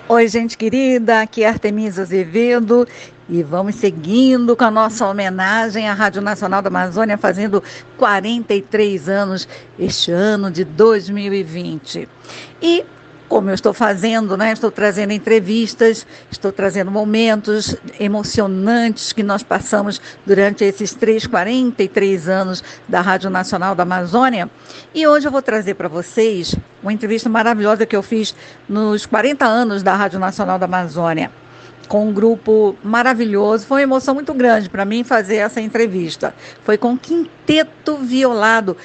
Oi, gente querida, aqui é Artemisa Azevedo e vamos seguindo com a nossa homenagem à Rádio Nacional da Amazônia, fazendo 43 anos este ano de 2020. E como eu estou fazendo, né? Estou trazendo entrevistas, estou trazendo momentos emocionantes que nós passamos durante esses 43 anos da Rádio Nacional da Amazônia. E hoje eu vou trazer para vocês uma entrevista maravilhosa que eu fiz nos 40 anos da Rádio Nacional da Amazônia, com um grupo maravilhoso. Foi uma emoção muito grande para mim fazer essa entrevista. Foi com o Quinteto Violado,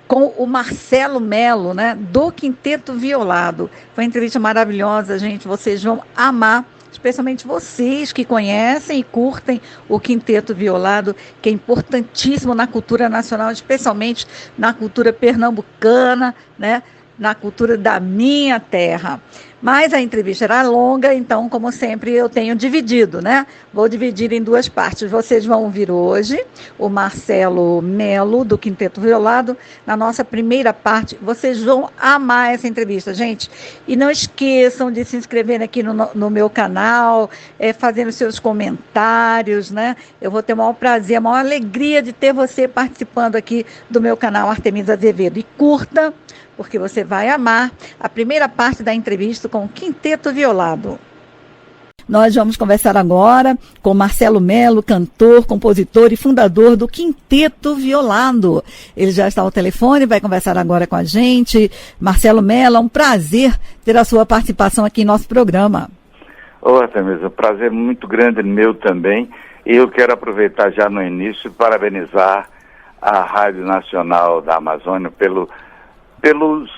com o Marcelo Melo, né, do Quinteto Violado. Foi uma entrevista maravilhosa, gente, vocês vão amar, especialmente vocês que conhecem e curtem o Quinteto Violado, que é importantíssimo na cultura nacional, especialmente na cultura pernambucana, né, na cultura da minha terra. Mas a entrevista era longa, então, como sempre, eu tenho dividido, né? Vou dividir em duas partes. Vocês vão ouvir hoje o Marcelo Melo, do Quinteto Violado. Na nossa primeira parte, vocês vão amar essa entrevista, gente. E não esqueçam de se inscrever aqui no meu canal, fazendo seus comentários, né? Eu vou ter o maior prazer, a maior alegria de ter você participando aqui do meu canal Artemisa Azevedo. E curta, porque você vai amar a primeira parte da entrevista com o Quinteto Violado. Nós vamos conversar agora com Marcelo Melo, cantor, compositor e fundador do Quinteto Violado. Ele já está ao telefone, vai conversar agora com a gente. Marcelo Melo, é um prazer ter a sua participação aqui em nosso programa. Ô, Artemisa, prazer muito grande meu também. E eu quero aproveitar já no início e parabenizar a Rádio Nacional da Amazônia pelos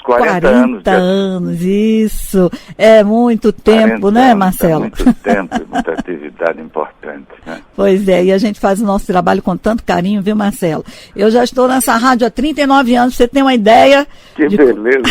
40 anos, isso. É muito tempo, né, Marcelo? É muito tempo e muita atividade importante, né? Pois é, e a gente faz o nosso trabalho com tanto carinho, viu, Marcelo? Eu já estou nessa rádio há 39 anos, você tem uma ideia? Que beleza!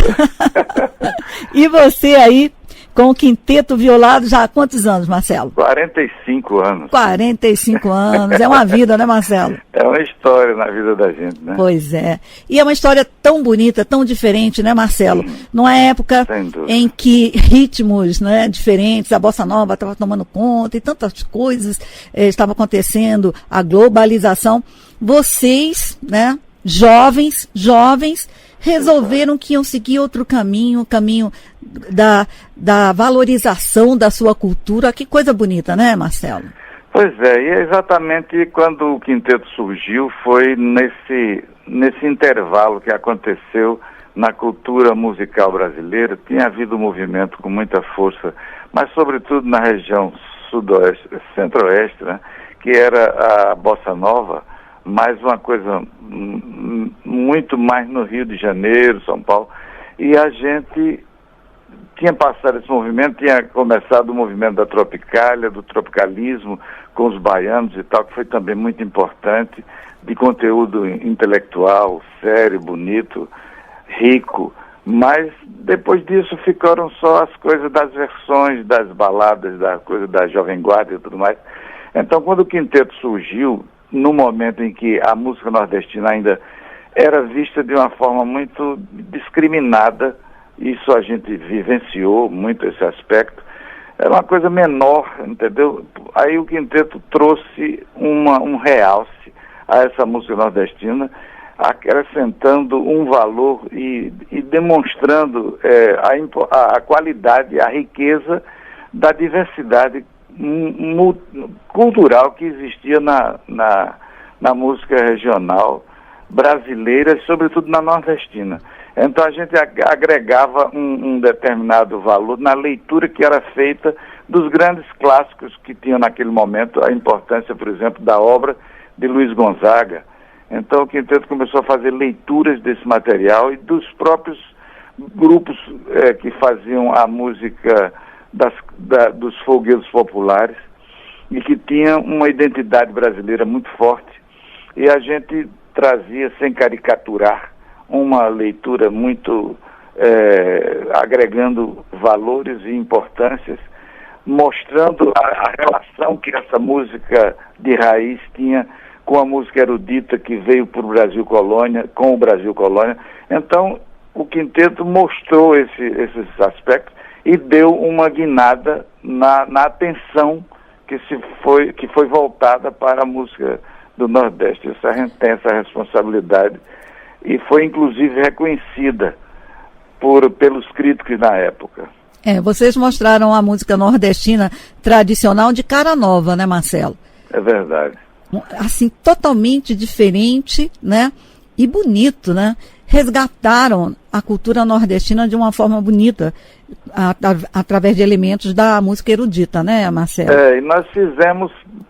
E você aí, com o Quinteto Violado, já há quantos anos, Marcelo? 45 anos. 45 anos, é uma vida, né, Marcelo? É uma história na vida da gente, né? Pois é. E é uma história tão bonita, tão diferente, né, Marcelo? Numa época em que ritmos, né, diferentes, a bossa nova estava tomando conta e tantas coisas estavam acontecendo, a globalização. Vocês, né, jovens, resolveram que iam seguir outro caminho, o caminho da valorização da sua cultura. Que coisa bonita, né, Marcelo? Pois é, e exatamente quando o Quinteto surgiu foi nesse intervalo que aconteceu na cultura musical brasileira. Tinha havido um movimento com muita força, mas sobretudo na região sudoeste, centro-oeste, né, que era a bossa nova, mais uma coisa muito mais no Rio de Janeiro, São Paulo, e a gente tinha passado esse movimento, tinha começado o movimento da Tropicália, do tropicalismo com os baianos e tal, que foi também muito importante, de conteúdo intelectual, sério, bonito, rico, mas depois disso ficaram só as coisas das versões, das baladas, da coisa da Jovem Guarda e tudo mais. Então, quando o Quinteto surgiu, no momento em que a música nordestina ainda era vista de uma forma muito discriminada, isso a gente vivenciou muito esse aspecto, era uma coisa menor, entendeu? Aí o Quinteto trouxe um realce a essa música nordestina, acrescentando um valor e demonstrando a qualidade, a riqueza da diversidade cultural que existia na música regional brasileira, sobretudo na nordestina. Então a gente agregava um determinado valor na leitura que era feita dos grandes clássicos que tinham naquele momento, a importância, por exemplo, da obra de Luiz Gonzaga. Então o Quinteto começou a fazer leituras desse material e dos próprios grupos que faziam a música dos folguedos populares e que tinham uma identidade brasileira muito forte. E a gente trazia, sem caricaturar, uma leitura muito agregando valores e importâncias, mostrando a relação que essa música de raiz tinha com a música erudita que veio para o Brasil Colônia, com o Brasil Colônia. Então, o Quinteto mostrou esses aspectos e deu uma guinada na atenção que foi voltada para a música do Nordeste. A gente tem essa responsabilidade e foi inclusive reconhecida pelos críticos na época. Vocês mostraram a música nordestina tradicional de cara nova, né, Marcelo? É verdade. Assim, totalmente diferente, né? E bonito, né? Resgataram a cultura nordestina de uma forma bonita, através de elementos da música erudita, né, Marcelo? E nós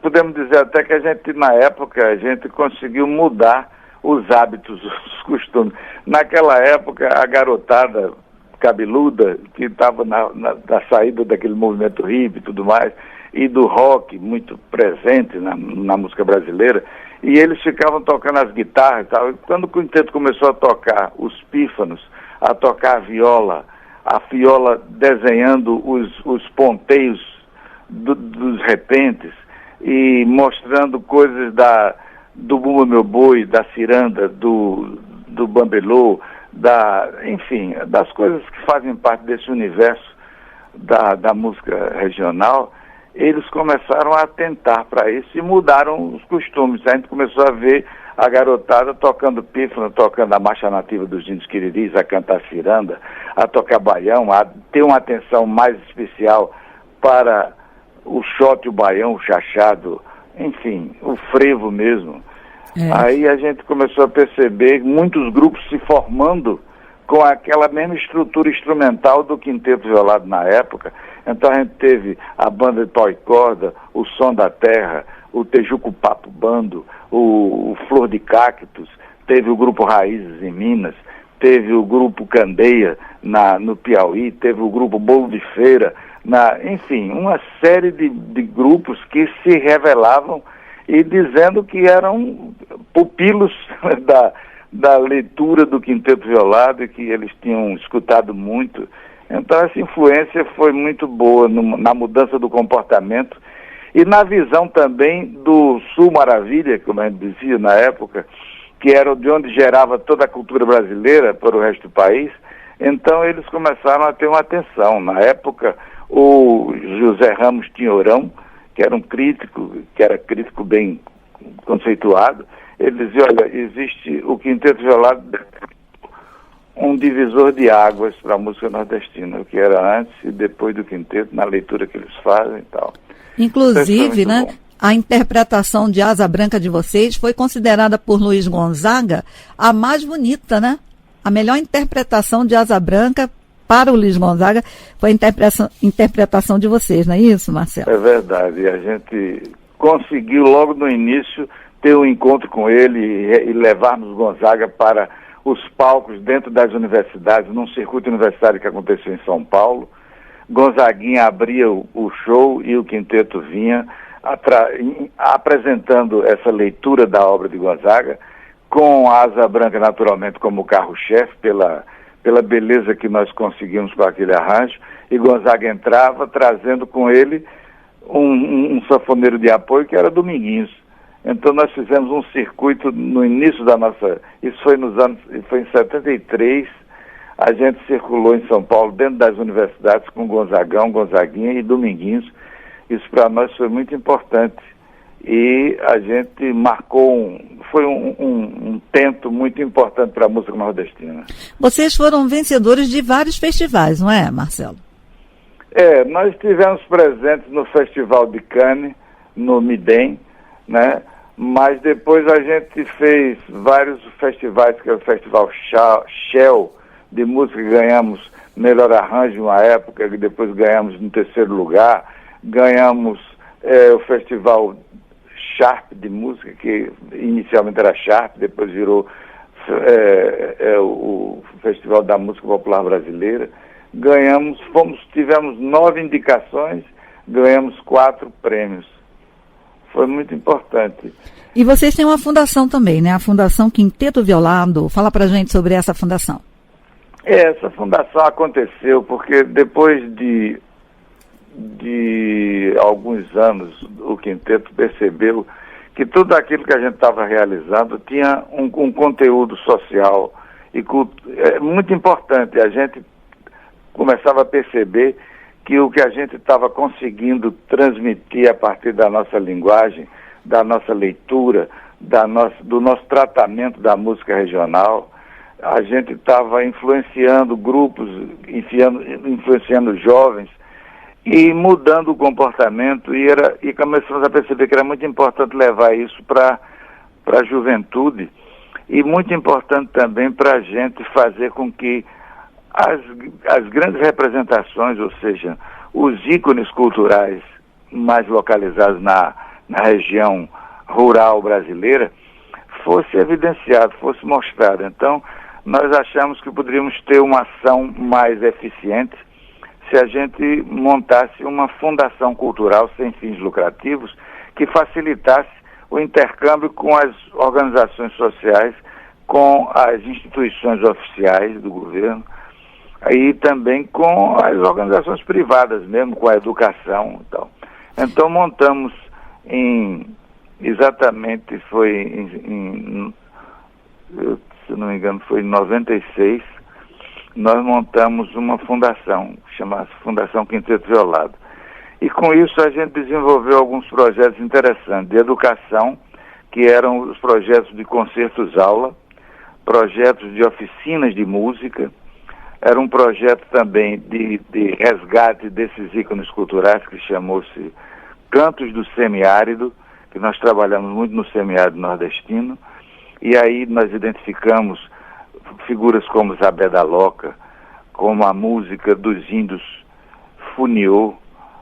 podemos dizer até que na época, a gente conseguiu mudar os hábitos, os costumes. Naquela época, a garotada cabeluda, que estava na saída daquele movimento hippie e tudo mais, e do rock muito presente na música brasileira, e eles ficavam tocando as guitarras e tal. E quando o quinteto começou a tocar os pífanos, a tocar a viola desenhando os ponteios dos repentes e mostrando coisas do Bumba Meu Boi, da ciranda, do bambelô, enfim, das coisas que fazem parte desse universo da música regional, eles começaram a atentar para isso e mudaram os costumes. A gente começou a ver a garotada tocando pífano, tocando a marcha nativa dos índios quiriris, a cantar ciranda, a tocar baião, a ter uma atenção mais especial para o xote, o baião, o chachado, enfim, o frevo mesmo. Aí a gente começou a perceber muitos grupos se formando com aquela mesma estrutura instrumental do Quinteto Violado na época. Então a gente teve a banda de pau e corda, o Som da Terra, o Tejuco Papo Bando, o Flor de Cactus, teve o grupo Raízes em Minas, teve o grupo Candeia no Piauí, teve o grupo Bolo de Feira, enfim, uma série de grupos que se revelavam e dizendo que eram pupilos da leitura do Quinteto Violado e que eles tinham escutado muito. Então essa influência foi muito boa na mudança do comportamento e na visão também do Sul Maravilha, como a gente dizia na época, que era de onde gerava toda a cultura brasileira para o resto do país. Então eles começaram a ter uma atenção. Na época, o José Ramos Tinhorão, que era crítico bem conceituado, ele dizia, olha, existe o Quinteto Violado, um divisor de águas para a música nordestina, o que era antes e depois do quinteto, na leitura que eles fazem e tal. Inclusive, né, a interpretação de Asa Branca de vocês foi considerada por Luiz Gonzaga a mais bonita, né? A melhor interpretação de Asa Branca para o Luiz Gonzaga foi a interpretação de vocês, não é isso, Marcelo? É verdade, a gente conseguiu logo no início ter um encontro com ele e levarmos Gonzaga para os palcos dentro das universidades, num circuito universitário que aconteceu em São Paulo. Gonzaguinha abria o show e o quinteto vinha apresentando essa leitura da obra de Gonzaga, com a Asa Branca naturalmente como carro-chefe, pela beleza que nós conseguimos com aquele arranjo, e Gonzaga entrava trazendo com ele um sanfoneiro de apoio que era Dominguinhos. Então nós fizemos um circuito no início da nossa... Isso foi foi em 73, a gente circulou em São Paulo, dentro das universidades, com Gonzagão, Gonzaguinha e Dominguinhos. Isso para nós foi muito importante. E a gente marcou, foi um tento muito importante para a música nordestina. Vocês foram vencedores de vários festivais, não é, Marcelo? Nós estivemos presentes no Festival de Cannes, no Midem, né? Mas depois a gente fez vários festivais, que é o Festival Shell de música, que ganhamos melhor arranjo uma época, que depois ganhamos no 3º lugar, ganhamos o Festival Sharp de música, que inicialmente era Sharp, depois virou o Festival da Música Popular Brasileira. Tivemos 9 indicações, ganhamos 4 prêmios. Foi muito importante. E vocês têm uma fundação também, né? A Fundação Quinteto Violado. Fala pra gente sobre essa fundação. Essa fundação aconteceu porque depois de alguns anos o quinteto percebeu que tudo aquilo que a gente estava realizando tinha um conteúdo social e muito importante. A gente começava a perceber que o que a gente estava conseguindo transmitir a partir da nossa linguagem, da nossa leitura, do nosso tratamento da música regional, a gente estava influenciando grupos, influenciando jovens e mudando o comportamento e começamos a perceber que era muito importante levar isso para a juventude e muito importante também para a gente fazer com que as grandes representações, ou seja, os ícones culturais mais localizados na região rural brasileira, fosse evidenciado, fosse mostrado. Então, nós achamos que poderíamos ter uma ação mais eficiente se a gente montasse uma fundação cultural sem fins lucrativos que facilitasse o intercâmbio com as organizações sociais, com as instituições oficiais do governo e também com as organizações privadas mesmo, com a educação e tal. Então montamos exatamente foi se não me engano foi em 96, nós montamos uma fundação, chamada Fundação Quinteto Violado. E com isso a gente desenvolveu alguns projetos interessantes de educação, que eram os projetos de concertos-aula, projetos de oficinas de música, era um projeto também de resgate desses ícones culturais que chamou-se Cantos do Semiárido, que nós trabalhamos muito no semiárido nordestino, e aí nós identificamos figuras como Zabé da Loca, como a música dos índios Funiô,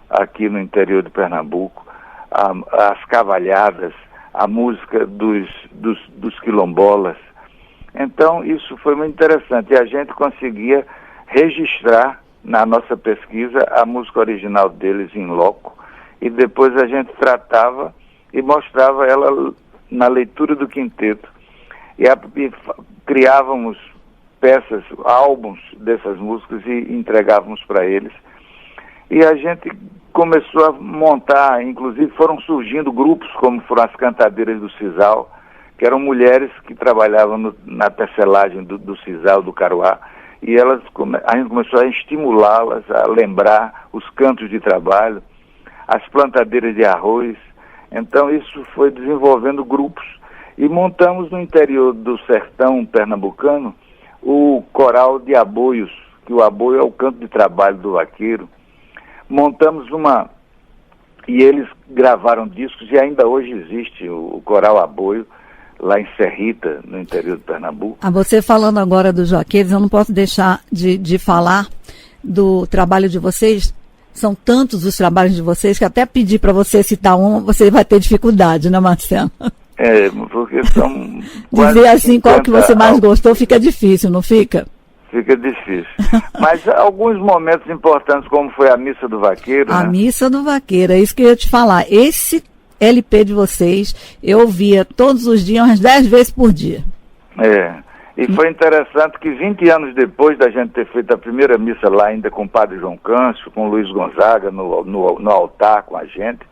aqui no interior de Pernambuco, as cavalhadas, a música dos quilombolas. Então, isso foi muito interessante. E a gente conseguia registrar na nossa pesquisa a música original deles em loco. E depois a gente tratava e mostrava ela na leitura do quinteto. E criávamos peças, álbuns dessas músicas e entregávamos para eles. E a gente começou a montar, inclusive foram surgindo grupos como foram as Cantadeiras do Sisal, que eram mulheres que trabalhavam na tecelagem do sisal, do caruá, e a gente começou a estimulá-las a lembrar os cantos de trabalho, as plantadeiras de arroz. Então isso foi desenvolvendo grupos e montamos no interior do sertão pernambucano o coral de aboios, que o aboio é o canto de trabalho do vaqueiro. Montamos e eles gravaram discos e ainda hoje existe o coral aboio, lá em Serrita, no interior de Pernambuco. Você falando agora dos vaqueiros, eu não posso deixar de falar do trabalho de vocês. São tantos os trabalhos de vocês que até pedir para você citar um, você vai ter dificuldade, né, Marcelo? Porque são dizer assim, qual que você mais gostou, fica difícil, não fica? Fica difícil. Mas alguns momentos importantes, como foi a Missa do Vaqueiro. A Missa do Vaqueiro, é isso que eu ia te falar. Esse LP de vocês, eu ouvia todos os dias, umas 10 vezes por dia. E foi interessante que 20 anos depois da gente ter feito a primeira missa lá, ainda com o Padre João Câncio, com o Luiz Gonzaga no altar com a gente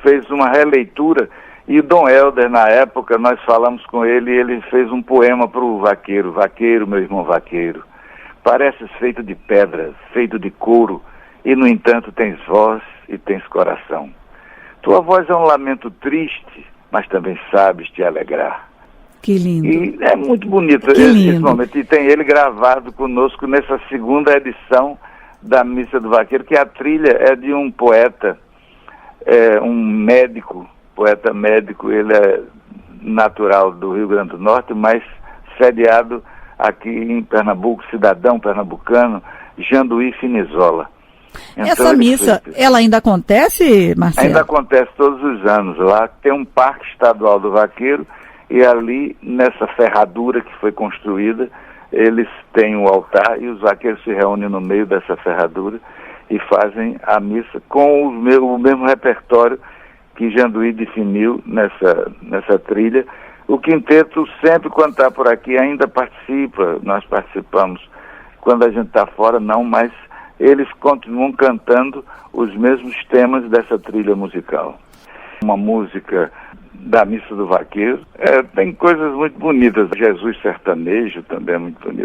fez uma releitura, e o Dom Helder, na época, nós falamos com ele, e ele fez um poema para o vaqueiro. Vaqueiro, meu irmão vaqueiro, pareces feito de pedra, feito de couro, e no entanto tens voz e tens coração. Tua voz é um lamento triste, mas também sabes te alegrar. Que lindo. E é muito bonito esse momento. E tem ele gravado conosco nessa segunda edição da Missa do Vaqueiro, que a trilha é de um poeta, um médico, poeta médico, ele é natural do Rio Grande do Norte, mas sediado aqui em Pernambuco, cidadão pernambucano, Janduí Finizola. Então, essa missa, ela ainda acontece, Marcelo? Ainda acontece todos os anos. Lá tem um Parque Estadual do Vaqueiro e ali, nessa ferradura que foi construída, eles têm o altar e os vaqueiros se reúnem no meio dessa ferradura e fazem a missa com o mesmo repertório que Janduí definiu nessa trilha. O quinteto sempre, quando está por aqui, ainda participa, nós participamos. Quando a gente está fora, não, mas eles continuam cantando os mesmos temas dessa trilha musical. Uma música da Missa do Vaqueiro, tem coisas muito bonitas. Jesus Sertanejo também é muito bonito.